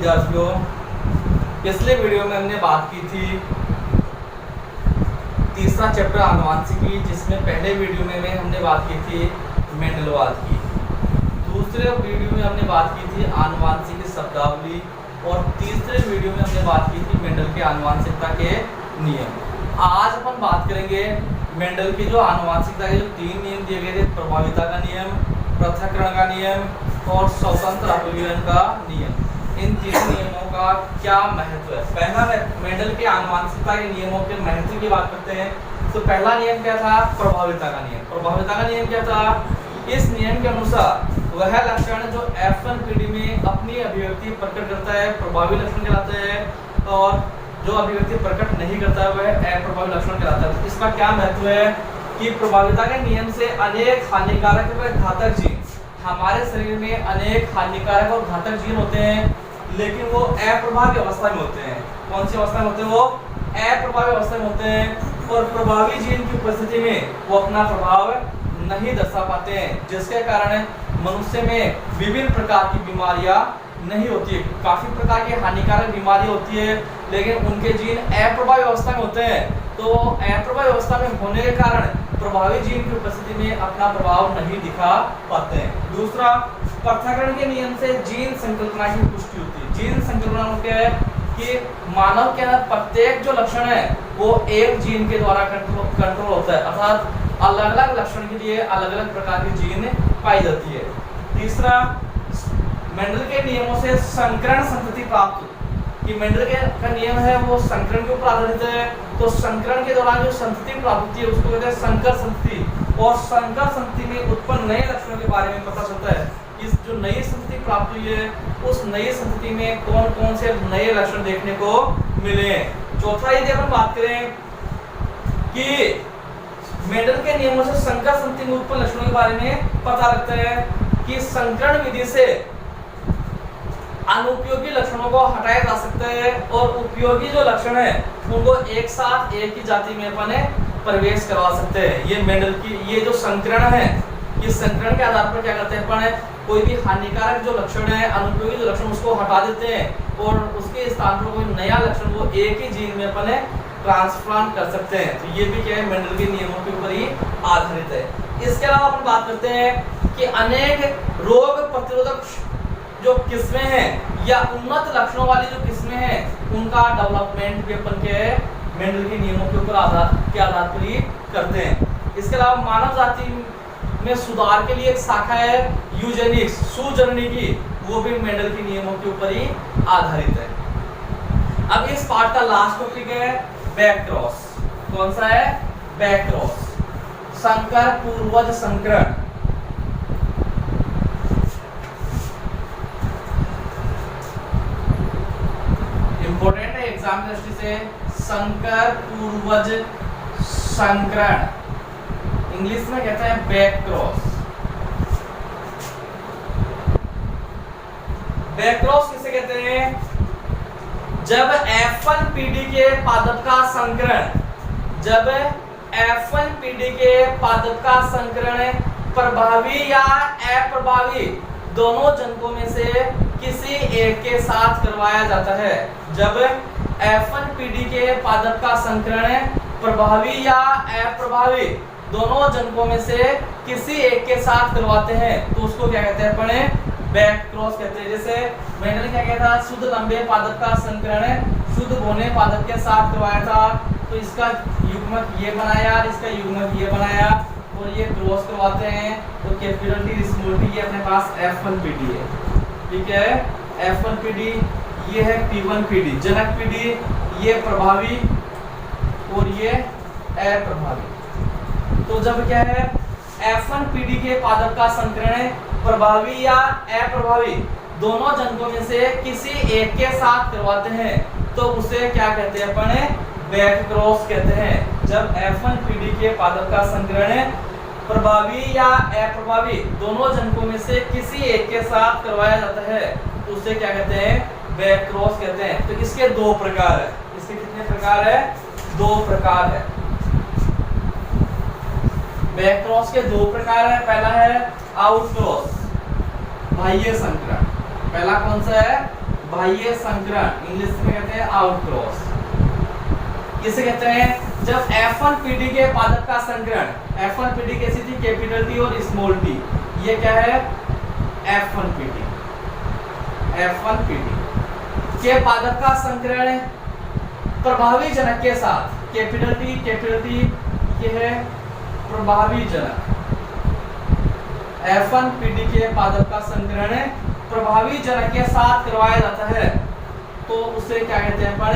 विद्यार्थियों, पिछले वीडियो में हमने बात की थी तीसरा चैप्टर आनुवांशिकी, जिसमें पहले वीडियो में हमने बात की थी मेंडलवाद की। दूसरे वीडियो में हमने बात की थी आनुवांशिकी शब्दावली और तीसरे वीडियो में हमने बात की थी मेंडल के आनुवांशिकता के नियम। आज अपन बात करेंगे मेंडल की जो आनुवांशिकता के जो 3 नियम दिए गए थे, प्रभाविता का नियम, पृथक्करण का नियम और स्वतंत्र अपव्ययन का नियम। इन 3 नियमों का क्या महत्व है। पहला मेंडल के आनुवांशिकता के नियमों के महत्व की बात करते हैं। तो पहला नियम क्या था? प्रभाविता का नियम। प्रभाविता का नियम क्या था? इस नियम के अनुसार वह लक्षण जो F1 पीढ़ी में अपनी अभिव्यक्ति प्रकट करता है प्रभावी लक्षण कहलाता है, और जो अभिव्यक्ति प्रकट नहीं करता है वह अप्रभावी लक्षण कहलाता है। इसका क्या महत्व है कि प्रभाविता के नियम से अनेक हानिकारक व घातक जीन, हमारे शरीर में अनेक हानिकारक और घातक जीन होते हैं, लेकिन वो अप्रभावी अवस्था में होते हैं। कौन सी अवस्था में होते हैं? वो अप्रभावी अवस्था में होते हैं, और प्रभावी जीन की उपस्थिति में वो अपना प्रभाव नहीं दर्शा पाते हैं, जिसके कारण मनुष्य में विभिन्न प्रकार की बीमारियां नहीं होती है। काफी प्रकार की हानिकारक बीमारी होती है, लेकिन उनके जीन अप्रभावी अवस्था में होते हैं। तो अप्रभावी अवस्था में होने के कारण प्रभावी जीन की उपस्थिति में अपना प्रभाव नहीं दिखा पाते हैं। दूसरा, पृथक्करण के नियम से जीन संकल्पना की पुष्टि होती है। जीन संकल्पना क्या है कि मानव के अंदर प्रत्येक जो लक्षण है वो एक जीन के द्वारा कंट्रोल होता है, अर्थात अलग अलग लक्षण के लिए अलग अलग प्रकार की जीन पाई जाती है। तीसरा, मेंडल के नियमों से संकरण संतति प्राप्त, कि मेंडल का नियम है वो संकरण के ऊपर आधारित है। तो संकरण के दौरान जो संतति प्राप्त होती है उसको कहते हैं संकर संतति, और संकर संतति में उत्पन्न नए लक्षणों के बारे में पता चलता है। इस जो नई संतति प्राप्त हुई है उस नई संतति में कौन कौन से नए लक्षण देखने को मिले। चौथा, यदि अपन बात करें कि मेंडल के नियमों से संकर संतति में उत्पन्न लक्षणों के बारे में पता लगता है कि संकरण विधि से अनुपयोगी लक्षणों को हटाया जा सकता है, और उपयोगी जो लक्षण है उनको एक साथ एक ही जाति में अपन प्रवेश करवा सकते हैं। ये मेंडल की ये जो संकरण है, इस संकरण के आधार पर क्या करते हैं अपन, कोई भी हानिकारक जो लक्षण है, अनुपयोगी जो लक्षण, उसको हटा देते हैं और उसके स्थान पर कोई नया लक्षण वो एक ही जीन में अपन ट्रांसप्लांट कर सकते हैं। तो ये भी क्या है, मेंडल के नियमों के ऊपर ही आधारित है। इसके अलावा अपन बात करते हैं कि अनेक रोग प्रतिरोधक जो किस्में हैं या उन्नत लक्षणों वाली जो किस्में हैं उनका डेवलपमेंट भी अपन के मेंडल के नियमों के ऊपर आधार पर ही करते हैं। इसके अलावा मानव जाति में सुधार के लिए एक शाखा है यूजेनिक्स, सुजननी की, वो भी मेंडल के नियमों के ऊपर ही आधारित है। अब इस पार्ट का लास्ट टॉपिक है बैक क्रॉस। कौन सा है? बैक क्रॉस, संकर पूर्वज संकरण। इंपॉर्टेंट है एग्जाम की दृष्टि से, संकर पूर्वज संकरण, इंग्लिश में कहते हैं बैक क्रॉस। बैक क्रॉस किसे कहते हैं? जब F1 पीढ़ी के पादप का संकरण, जब F1 पीढ़ी के पादप का संकरण प्रभावी या अप्रभावी दोनों जनकों में से किसी एक के साथ करवाया जाता है। जब F1 पीढ़ी के पादप का संकरण प्रभावी या अप्रभावी दोनों जनकों में से किसी एक के साथ करवाते हैं तो उसको क्या कहते हैं अपन? बैक क्रॉस कहते हैं। जैसे मेंडल क्या कहता था, शुद्ध लंबे पादप का संकरण शुद्ध बौने पादप के साथ करवाया था, तो इसका युग्मक ये बनाया, इसका युग्मक ये बनाया, और ये क्रॉस करवाते हैं तो कैपिटल टी स्मॉल टी ये अपने पास F1 पीढ़ी है। ठीक है, F1 पीढ़ी, ये है P1 पीढ़ी, जनक पीढ़ी, ये प्रभावी और ये अप्रभावी। तो जब क्या है, F1 पीढ़ी के पादप का संकरण प्रभावी या अप्रभावी दोनों जनकों में से किसी एक के साथ करवाते हैं तो उसे क्या कहते हैं अपन? बैक क्रॉस कहते हैं। जब F1 पीढ़ी के पादप का संकरण प्रभावी या अप्रभावी दोनों जनकों में से किसी एक के साथ करवाया जाता है तो उसे क्या कहते हैं? बैक क्रॉस कहते हैं। तो इसके 2 प्रकार है। इसके कितने प्रकार है? 2 प्रकार है। बैक क्रॉस के 2 प्रकार है। पहला है आउट क्रॉस, बाह्य संकरण। पहला कौन सा है? बाह्य संकरण, इंग्लिश में कहते हैं आउटक्रॉस। किसे कहते हैं? जब F1PD के पादप का संकरण, F1PD कैसी थी? कैपिटल टी और स्मॉल टी। ये क्या है? F1PD। F1PD के पादप का संकरण प्रभावी जनक के साथ, कैपिटल टी ये है प्रभावी जनक। F1PD के पादप का संकरण प्रभावी जनक के साथ करवाया जाता है तो उसे क्या कहते हैं? अपन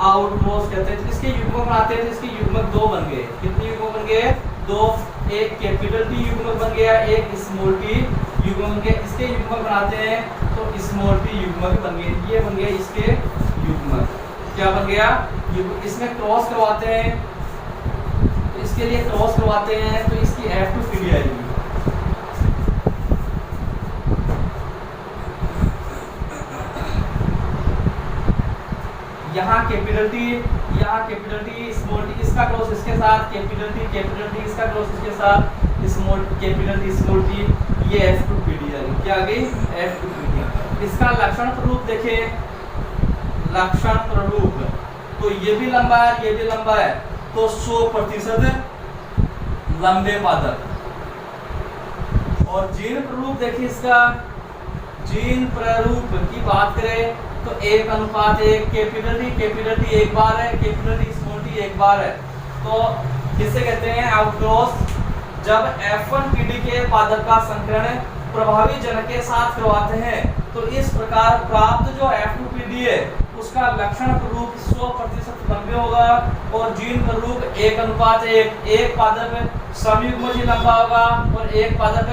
आउटक्रॉस कहते हैं। इसके युग्मक बनाते हैं तो इसके युग्मक 2 बन गए। कितने युग्मक बन गए? 2। एक कैपिटल टी युग्मक बन गया, एक स्मॉल टी युग्मक बन गया। इसके युग्मक बनाते हैं तो स्मॉल टी युग्मक बन गए। ये बन गया इसके युग्मक। क्या बन गया? इसमें क्रॉस करवाते हैं तो इसके लिए क्रॉस करवाते हैं तो इसकी F2PD आएगी। यहाँ कैपिटल टी स्मॉल टी, इसका क्रॉस इसके साथ, कैपिटल टी इसका क्रॉस इसके साथ, small capital T small T, ये F2PD आ गई। क्या आ गई? F2PD। इसका लक्षण स्वरूप देखें, लक्षण स्वरूप तो ये भी लंबा है, ये भी लंबा है तो 100% लंबे पादप। और जीन प्ररूप देखिए, इसका जीन प्ररूप की बात करें तो 1:1, कैपिटल टी एक बार है, कैपिटल टी स्मॉल टी एक बार है। तो किसे कहते हैं? आउटक्रॉस। जब F1PD के पादप का संकरण प्रभावी जनक के साथ करवाते हैं तो इस प्रकार प्राप्त जो F2PD है उसका लक्षण रूप 100% लंबे होगा और जीन का रूप 1:1, एक पादप समयुग्मजी लंबा होगा और एक पादप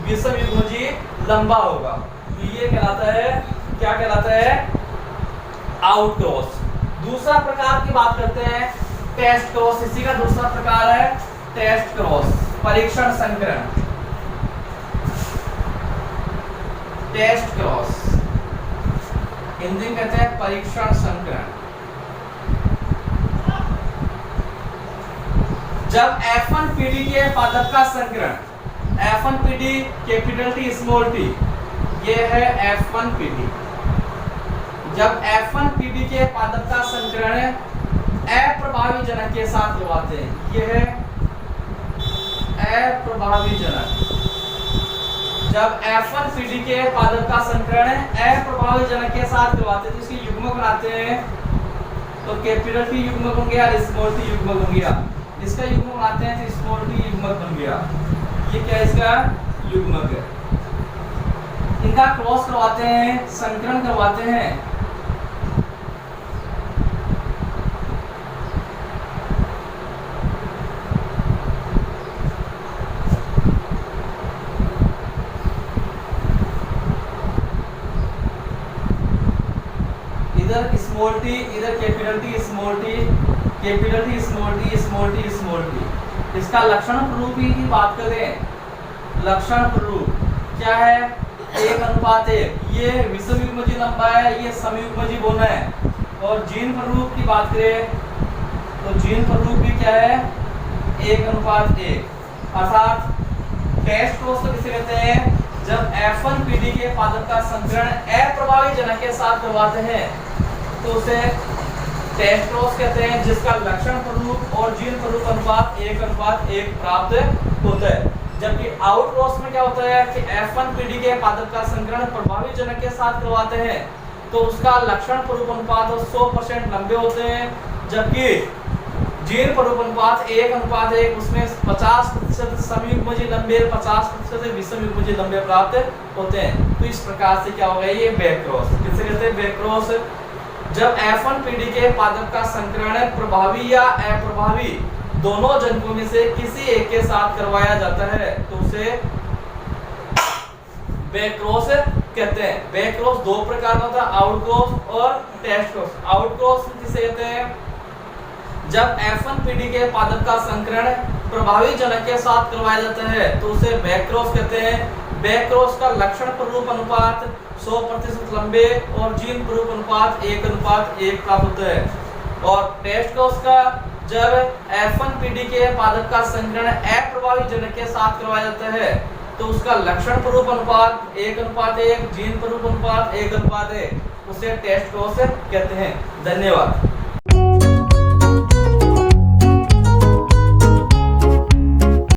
विषमयुग्मजी लंबा होगा। ये कहलाता है, क्या कहलाता है? आउटक्रॉस। दूसरा प्रकार की बात करते हैं टेस्ट क्रॉस। इसी का दूसरा प्रकार है टेस्ट क्रॉस, परीक्षण संकरण। टेस्ट क्रॉस हिंदी में कहते हैं परीक्षण संकरण। जब F1PD के पादप का संकरण, F1PD capital T small T, ये है F1PD। जब F1PD के पादप का संकरण अप्रभावी जनक के साथ करवाते हैं, ये है अप्रभावी जनक। जब F1PD के पादप का संकरण अप्रभावी जनक के साथ करवाते हैं तो इसकी युग्मक बनाते हैं तो कैपिटल टी युग्मक बन गया, स्मॉल टी युग्मक बन गया। इसका युग्मक बनाते हैं तो स्मॉल टी युग्मक बन गया। ये क्या है? इसका युग्मक है। इनका क्रॉस करवाते हैं, संकरण करवाते हैं। इधर स्मॉल टी, इधर capital T small T, capital T small T, small T small T. इसका लक्षण प्ररूप की बात करें, लक्षण प्ररूप क्या है? 1:1। ये विषमयुग्मजी लंबा है, ये समयुग्मजी बोना है। और जीन प्ररूप की बात करें तो जीन प्ररूप भी क्या है? 1:1। अर्थात टेस्ट क्रॉस तो किसे कहते हैं? जब F1PD के पादप का संकरण अप्रभावी जनक के साथ करवाते हैं तो उसे टेस्ट क्रॉस कहते हैं, जिसका लक्षण प्ररूप और जीन प्ररूप अनुपात 1:1 प्राप्त होता है। जबकि आउटक्रॉस में क्या होता है कि F1PD के पादप का संकरण प्रभावी जनक के साथ करवाते हैं तो उसका लक्षण प्ररूप अनुपात 100% लंबे होते हैं, जबकि जीन प्ररूप अनुपात 1:1 उसमें 50% समयुग्मजी लंबे, 50% विषमयुग्मजी लंबे प्राप्त होते हैं। तो इस प्रकार से क्या होगा? ये बैक क्रॉस। किसे कहते हैं? Back cross. जब F1PD के पादप का संकरण प्रभावी या अप्रभावी दोनों जनकों में से किसी एक के साथ करवाया जाता है तो उसे बैक क्रॉस कहते हैं। बैक क्रॉस 2 प्रकार का होता है, आउटक्रॉस और टेस्ट क्रॉस। आउटक्रॉस किसे कहते हैं? जब F1PD के पादप का संकरण प्रभावी जनक के साथ करवाया जाता है तो उसे बैक क्रॉस कहते हैं। बैक क्रॉस का लक्षण प्ररूप अनुपात 100% लंबे और जीन प्ररूप अनुपात 1:1 प्राप्त होता है। और टेस्ट क्रॉस का जब F1PD के पादप का संकरण अप्रभावी जनक के साथ करवाया जाता है तो उसका लक्षण प्ररूप अनुपात 1:1, जीन प्ररूप अनुपात 1:1। उसे टेस्ट क्रॉस कहते हैं। धन्यवाद।